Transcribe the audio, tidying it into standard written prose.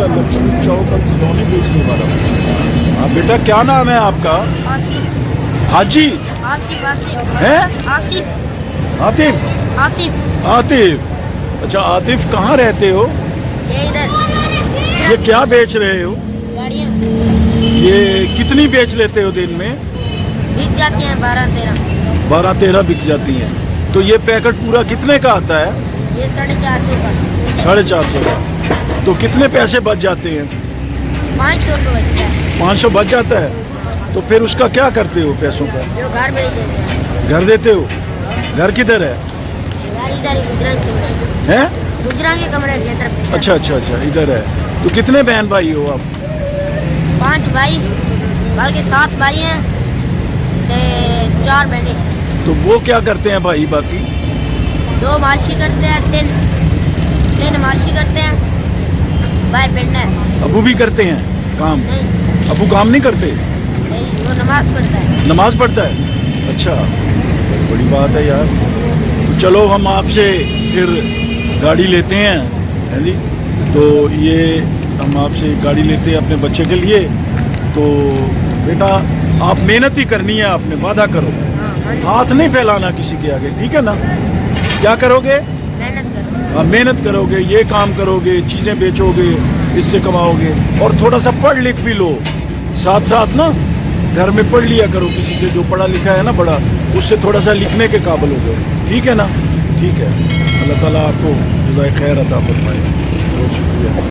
का लक्ष्मी चौक का खिलौने बेचने वाला। हाँ बेटा, क्या नाम है आपका? आसिफ हाजी आसिफ आसिफ है? आसिफ आतिफ? आसिफ आतिफ, अच्छा आतिफ, कहाँ रहते हो? ये इधर ये क्या बेच रहे हो? गाड़ियाँ ये कितनी बेच लेते हो दिन में? बिक जाती हैं 12-13। 12-13 बिक जाती हैं। तो ये पैकेट पूरा कितने का आता है? ये 450 का 450 का। तो कितने पैसे बच जाते हैं? 500 रुपये बचता है 500 बच जाता है। तो फिर उसका क्या करते हो पैसों का? जो घर भेज देते हैं। घर देते हो? घर किधर है? घर इधर ही गुजरात के हैं? गुजरात के कमरे की तरफ। अच्छा अच्छा अच्छा, इधर है। तो कितने बहन भाई हो आप? 5 भाई, बल्कि 7 भाई हैं ते 4 बहनें। तो वो क्या करते हैं भाई बाकी? 2 मालशी करते हैं, 3 मालशी करते हैं। भाई पिंड है। अबू भी करते हैं काम? नहीं अबू काम नहीं करते? नहीं, वो नमाज पढ़ता है। नमाज पढ़ता है? अच्छा, बड़ी बात है यार। तो चलो हम आपसे फिर गाड़ी लेते हैं, है जी। तो ये हम आपसे गाड़ी लेते हैं अपने बच्चे के लिए। तो बेटा, आप मेहनत ही करनी है, आपने वादा करो, हाथ नहीं फैलाना किसी के आगे, ठीक है ना? क्या करोगे? मेहनत करो। आप मेहनत करोगे, ये काम करोगे, चीज़ें बेचोगे, इससे कमाओगे, और थोड़ा सा पढ़ लिख भी लो साथ साथ ना। घर में पढ़ लिया करो किसी से जो पढ़ा लिखा है ना बड़ा, उससे थोड़ा सा लिखने के काबिल हो जाओ, ठीक है ना? ठीक है, अल्लाह ताला आपको जज़ाए खैर अता फरमाए। बहुत शुक्रिया।